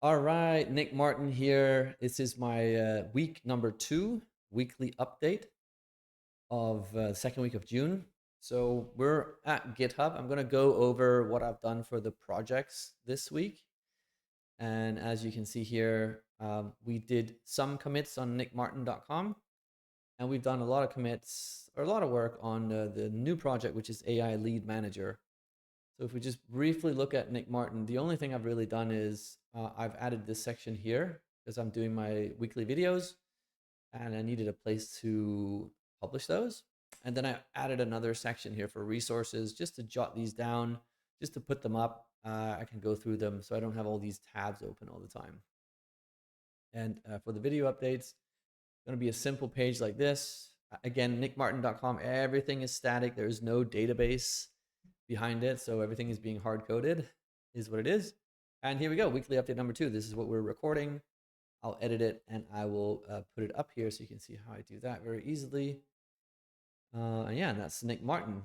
All right, Nick Martin here. This is my week number 2 weekly update of the second week of June. So we're at GitHub. I'm going to go over what I've done for the projects this week. And as you can see here, we did some commits on nickmartin.com, and we've done a lot of commits or a lot of work on the new project, which is AI Lead Manager. So if we just briefly look at Nick Martin, the only thing I've really done is I've added this section here because I'm doing my weekly videos and I needed a place to publish those. And then I added another section here for resources just to jot these down, just to put them up. I can go through them so I don't have all these tabs open all the time. And for the video updates, it's going to be a simple page like this. Again, nickmartin.com, everything is static. There's no database behind it, so everything is being hard coded, is what it is. And here we go, weekly update number 2. This is what we're recording. I'll edit it and I will put it up here so you can see how I do that very easily. And yeah, and that's Nick Martin.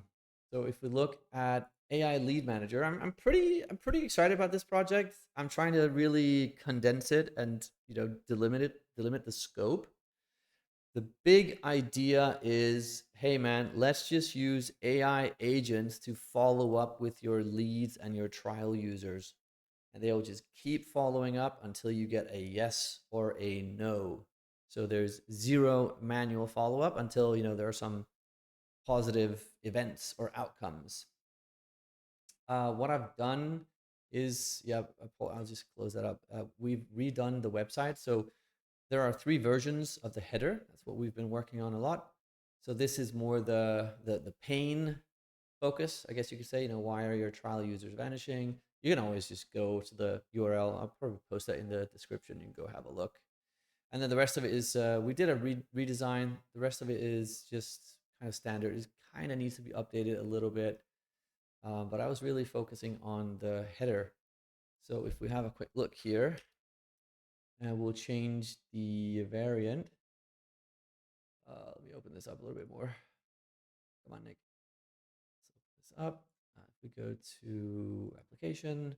So if we look at AI Lead Manager, I'm pretty excited about this project. I'm trying to really condense it and delimit the scope. The big idea is, hey man, let's just use AI agents to follow up with your leads and your trial users. And they'll just keep following up until you get a yes or a no. So there's zero manual follow-up until there are some positive events or outcomes. What I've done is, yeah, I'll just close that up. We've redone the website. So there are 3 versions of the header. That's what we've been working on a lot. So this is more the pain focus, I guess you could say. Why are your trial users vanishing? You can always just go to the URL. I'll probably post that in the description. You can go have a look. And then the rest of it is, we did a redesign. The rest of it is just kind of standard. It kind of needs to be updated a little bit. But I was really focusing on the header. So if we have a quick look here, and we'll change the variant. Let me open this up a little bit more. Come on, Nick. Let's open this up. If we go to application,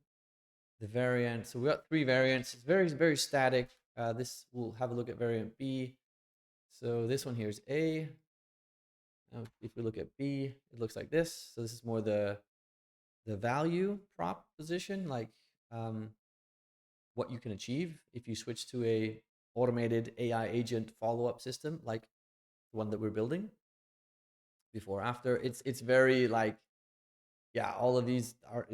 the variant. So we got 3 variants. It's very static. This we'll have a look at variant B. So this one here is A. Now, if we look at B, it looks like this. So this is more the value prop position, like what you can achieve if you switch to a automated AI agent follow-up system like the one that we're building. Before, after, it's very like, yeah, all of these are,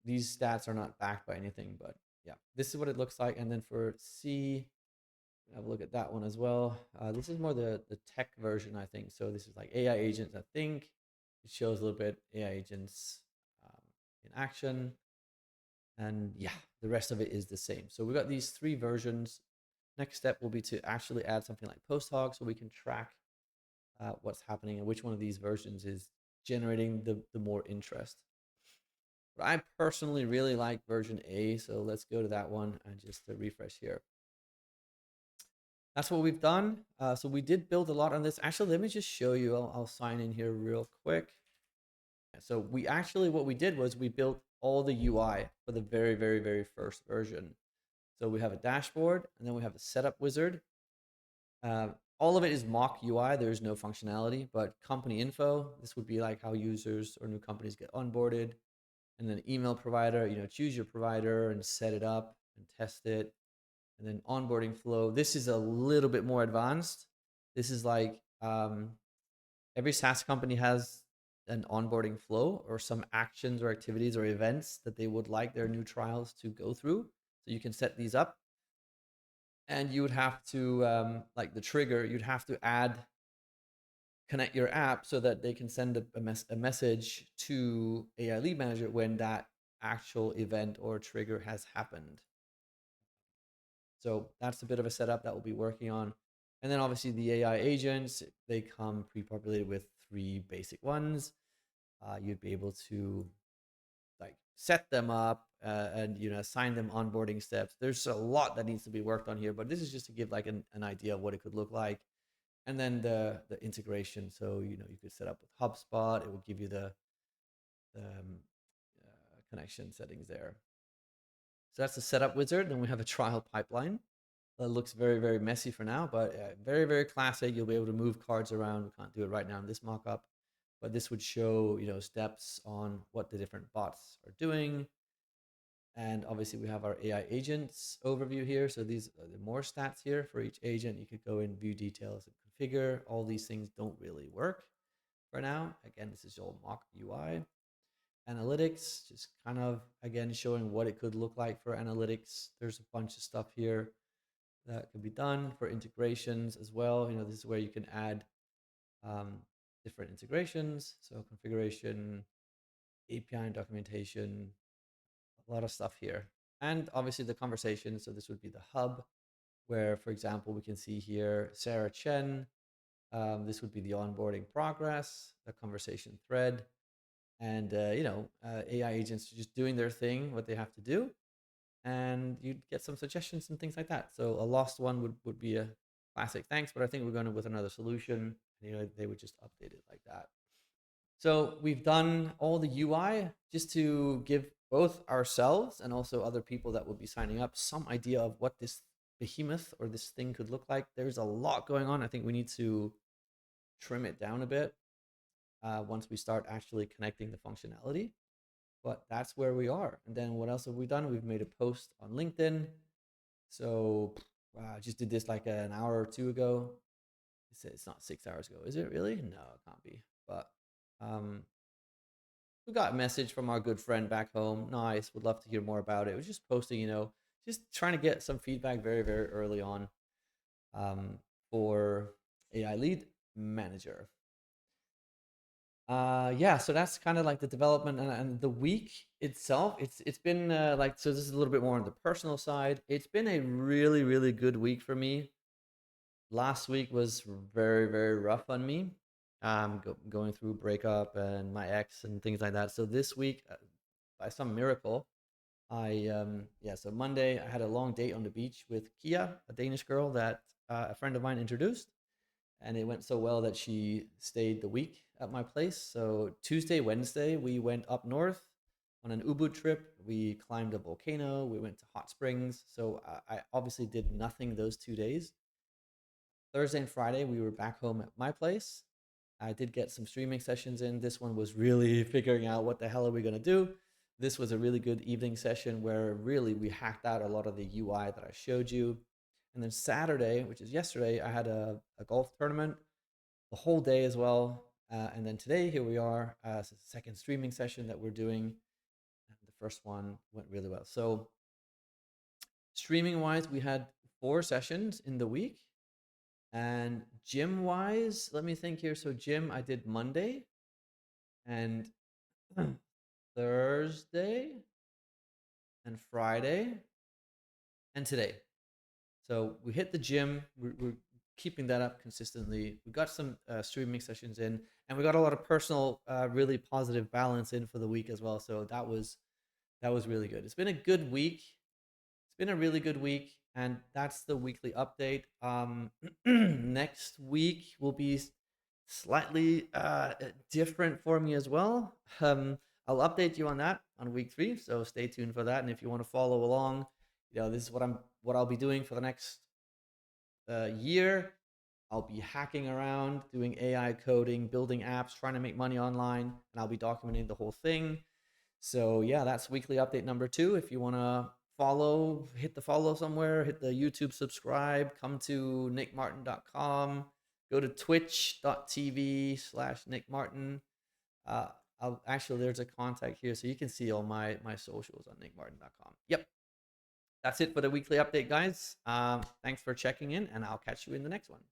these stats are not backed by anything, but yeah, this is what it looks like. And then for C, have a look at that one as well. This is more the tech version, I think. So this is like AI agents. I think it shows a little bit AI agents in action. And yeah, the rest of it is the same. So we've got these 3 versions. Next step will be to actually add something like post hog so we can track what's happening and which one of these versions is generating the more interest. But I personally really like version A, so let's go to that one and just to refresh here. That's what we've done. So we did build a lot on this. Actually, let me just show you. I'll sign in here real quick. So what we did was we built all the UI for the very first version. So we have a dashboard, and then we have a setup wizard. All of it is mock UI. There's no functionality, but company info, this would be like how users or new companies get onboarded. And then email provider, choose your provider and set it up and test it. And then onboarding flow. This is a little bit more advanced. This is like every SaaS company has an onboarding flow or some actions or activities or events that they would like their new trials to go through. So you can set these up. And you would have to, like the trigger, you'd have to connect your app so that they can send a message to AI Lead Manager when that actual event or trigger has happened. So that's a bit of a setup that we'll be working on. And then obviously the AI agents, they come pre-populated with 3 basic ones. You'd be able to like set them up and assign them onboarding steps. There's a lot that needs to be worked on here, but this is just to give like an idea of what it could look like. And then the integration. So you could set up with HubSpot. It will give you the connection settings there. So that's the setup wizard. Then we have a trial pipeline. That looks very, very messy for now, but very, very classic. You'll be able to move cards around. We can't do it right now in this mockup, but this would show, steps on what the different bots are doing. And obviously we have our AI agents overview here. So these are the more stats here for each agent. You could go in, view details, and configure. All these things don't really work for now. Again, this is all mock UI. Analytics, just kind of, again, showing what it could look like for analytics. There's a bunch of stuff here that can be done for integrations as well. This is where you can add different integrations. So configuration, API and documentation, a lot of stuff here. And obviously the conversation. So this would be the hub where, for example, we can see here, Sarah Chen. This would be the onboarding progress, the conversation thread, and AI agents just doing their thing, what they have to do, and you'd get some suggestions and things like that. So a lost one would be a classic thanks, but I think we're going with another solution. They would just update it like that. So we've done all the UI just to give both ourselves and also other people that will be signing up some idea of what this behemoth or this thing could look like. There's a lot going on. I think we need to trim it down a bit once we start actually connecting the functionality. But that's where we are. And then what else have we done? We've made a post on LinkedIn. So I just did this like an hour or two ago. It's not 6 hours ago. Is it really? No, it can't be. But we got a message from our good friend back home. Nice. Would love to hear more about it. It was just posting, just trying to get some feedback very, very early on for AI lead manager. Yeah, so that's kind of like the development and the week itself. It's been so this is a little bit more on the personal side. It's been a really, really good week for me. Last week was very, very rough on me. Going through breakup and my ex and things like that. So this week, by some miracle, so Monday I had a long date on the beach with Kia, a Danish girl that a friend of mine introduced, and it went so well that she stayed the week at my place. So Tuesday, Wednesday, we went up north on an Ubud trip. We climbed a volcano. We went to hot springs. So I obviously did nothing those 2 days. Thursday and Friday, we were back home at my place. I did get some streaming sessions in. This one was really figuring out what the hell are we going to do. This was a really good evening session where really we hacked out a lot of the UI that I showed you. And then Saturday, which is yesterday, I had a golf tournament the whole day as well. And then today, here we are, it's the second streaming session that we're doing. And the first one went really well. So streaming wise, we had 4 sessions in the week. And gym wise, let me think here. So gym, I did Monday and Thursday and Friday and today. So we hit the gym. We're keeping that up consistently. We got some streaming sessions in, and we got a lot of personal, really positive balance in for the week as well. So that was really good. It's been a good week. It's been a really good week, and that's the weekly update. Next week will be slightly different for me as well. I'll update you on that on week 3, so stay tuned for that. And if you want to follow along, this is what I'll be doing for the next year. I'll be hacking around, doing AI coding, building apps, trying to make money online, and I'll be documenting the whole thing. So yeah, that's weekly update number 2. If you want to follow, hit the follow somewhere, hit the YouTube subscribe, come to nickmartin.com, go to twitch.tv/nickmartin. There's a contact here, so you can see all my socials on nickmartin.com. Yep. That's it for the weekly update, guys. Thanks for checking in, and I'll catch you in the next one.